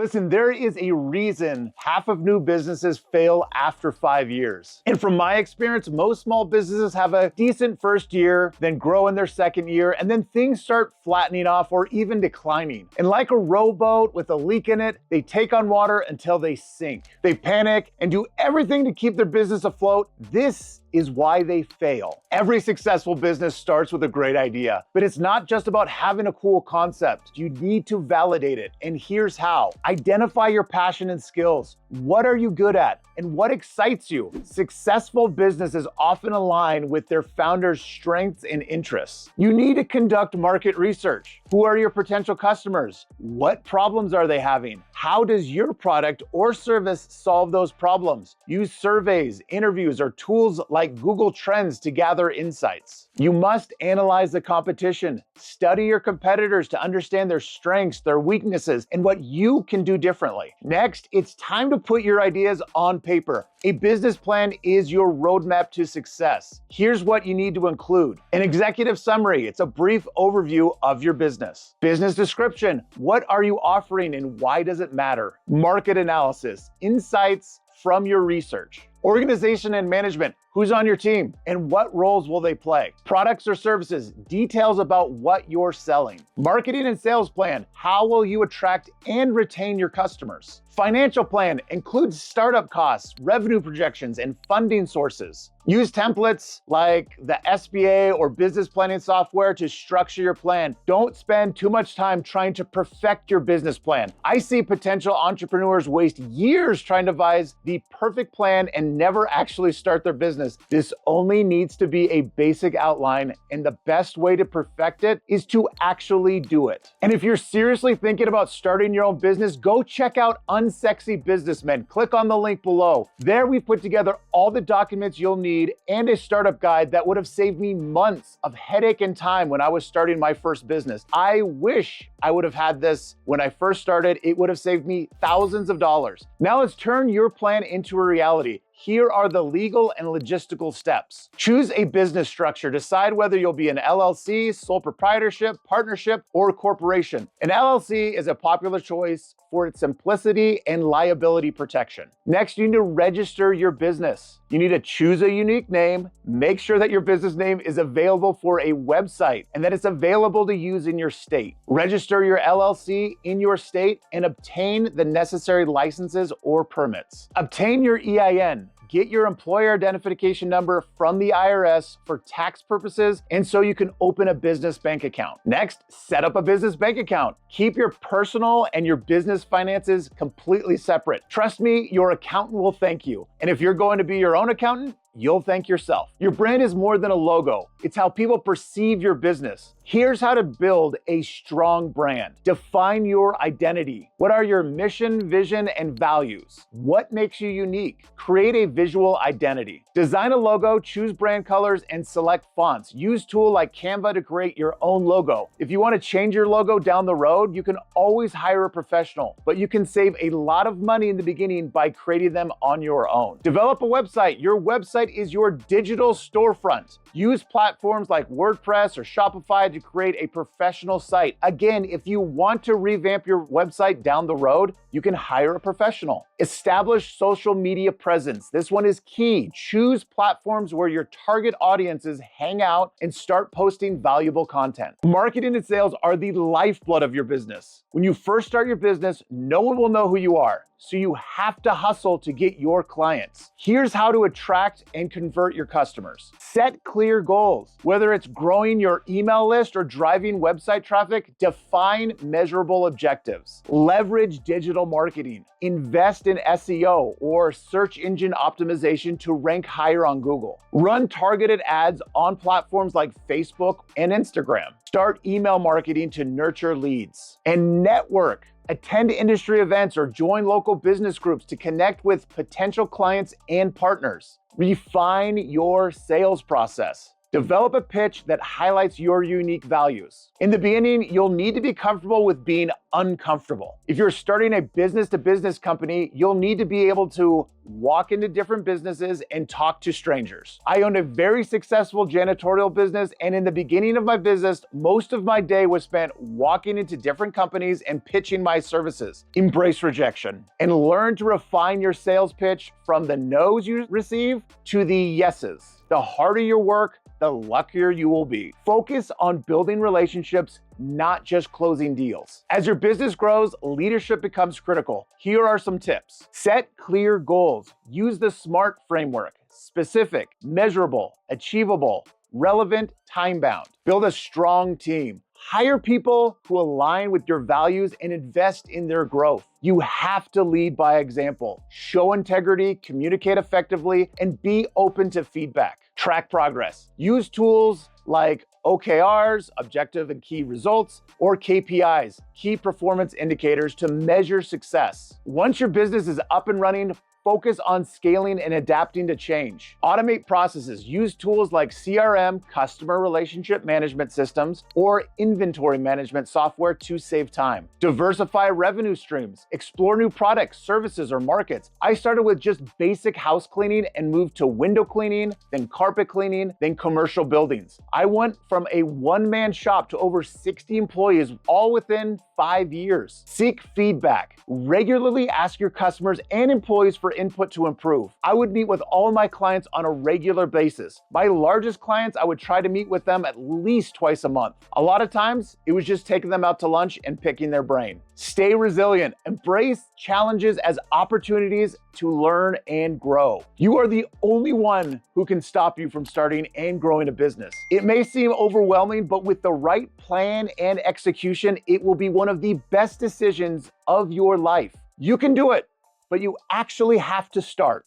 Listen, there is a reason half of new businesses fail after 5 years. And from my experience, most small businesses have a decent first year, then grow in their second year, and then things start flattening off or even declining. And like a rowboat with a leak in it, they take on water until they sink. They panic and do everything to keep their business afloat. This is why they fail. Every successful business starts with a great idea, but it's not just about having a cool concept. You need to validate it, and here's how. Identify your passion and skills. What are you good at, and what excites you? Successful businesses often align with their founders' strengths and interests. You need to conduct market research. Who are your potential customers? What problems are they having? How does your product or service solve those problems? Use surveys, interviews, or tools like Google Trends to gather insights. You must analyze the competition. Study your competitors to understand their strengths, their weaknesses, and what you can do differently. Next, it's time to put your ideas on paper. A business plan is your roadmap to success. Here's what you need to include. An executive summary. It's a brief overview of your business. Business description. What are you offering and why does it matter? Market analysis. Insights from your research. Organization and management. Who's on your team and what roles will they play? Products or services, details about what you're selling. Marketing and sales plan, how will you attract and retain your customers? Financial plan includes startup costs, revenue projections, and funding sources. Use templates like the SBA or business planning software to structure your plan. Don't spend too much time trying to perfect your business plan. I see potential entrepreneurs waste years trying to devise the perfect plan and never actually start their business. This only needs to be a basic outline, and the best way to perfect it is to actually do it. And if you're seriously thinking about starting your own business, go check out Unsexy Businessmen. Click on the link below. There we put together all the documents you'll need and a startup guide that would have saved me months of headache and time when I was starting my first business. I wish I would have had this when I first started. It would have saved me thousands of dollars. Now let's turn your plan into a reality. Here are the legal and logistical steps. Choose a business structure. Decide whether you'll be an LLC, sole proprietorship, partnership, or corporation. An LLC is a popular choice for its simplicity and liability protection. Next, you need to register your business. You need to choose a unique name, make sure that your business name is available for a website and that it's available to use in your state. Register your LLC in your state and obtain the necessary licenses or permits. Obtain your EIN. Get your employer identification number from the IRS for tax purposes and so you can open a business bank account. Next, set up a business bank account. Keep your personal and your business finances completely separate. Trust me, your accountant will thank you. And if you're going to be your own accountant, you'll thank yourself. Your brand is more than a logo. It's how people perceive your business. Here's how to build a strong brand. Define your identity. What are your mission, vision, and values? What makes you unique? Create a visual identity. Design a logo, choose brand colors, and select fonts. Use tools like Canva to create your own logo. If you want to change your logo down the road, you can always hire a professional, but you can save a lot of money in the beginning by creating them on your own. Develop a website. Your website is your digital storefront. Use platforms like WordPress or Shopify to create a professional site. Again, if you want to revamp your website down the road, you can hire a professional. Establish social media presence. This one is key. Choose platforms where your target audiences hang out and start posting valuable content. Marketing and sales are the lifeblood of your business. When you first start your business, no one will know who you are. So you have to hustle to get your clients. Here's how to attract and convert your customers. Set clear goals. Whether it's growing your email list or driving website traffic, define measurable objectives. Leverage digital marketing. Invest in SEO or search engine optimization to rank higher on Google. Run targeted ads on platforms like Facebook and Instagram. Start email marketing to nurture leads. And network. Attend industry events or join local business groups to connect with potential clients and partners. Refine your sales process. Develop a pitch that highlights your unique values. In the beginning, you'll need to be comfortable with being uncomfortable. If you're starting a business-to-business company, you'll need to be able to walk into different businesses and talk to strangers. I owned a very successful janitorial business, and in the beginning of my business, most of my day was spent walking into different companies and pitching my services. Embrace rejection and learn to refine your sales pitch from the no's you receive to the yeses. The harder your work, the luckier you will be. Focus on building relationships, not just closing deals. As your business grows, leadership becomes critical. Here are some tips. Set clear goals. Use the SMART framework: specific, measurable, achievable, relevant, time-bound. Build a strong team. Hire people who align with your values and invest in their growth. You have to lead by example. Show integrity, communicate effectively, and be open to feedback. Track progress. Use tools like OKRs, objective and key results, or KPIs, key performance indicators, to measure success. Once your business is up and running, focus on scaling and adapting to change. Automate processes. Use tools like CRM, customer relationship management systems, or inventory management software to save time. Diversify revenue streams. Explore new products, services, or markets. I started with just basic house cleaning and moved to window cleaning, then carpet cleaning, then commercial buildings. I went from a one-man shop to over 60 employees, all within 5 years. Seek feedback. Regularly ask your customers and employees for input to improve. I would meet with all my clients on a regular basis. My largest clients, I would try to meet with them at least twice a month. A lot of times, it was just taking them out to lunch and picking their brain. Stay resilient. Embrace challenges as opportunities to learn and grow. You are the only one who can stop you from starting and growing a business. It may seem overwhelming, but with the right plan and execution, it will be one of the best decisions of your life. You can do it, but you actually have to start.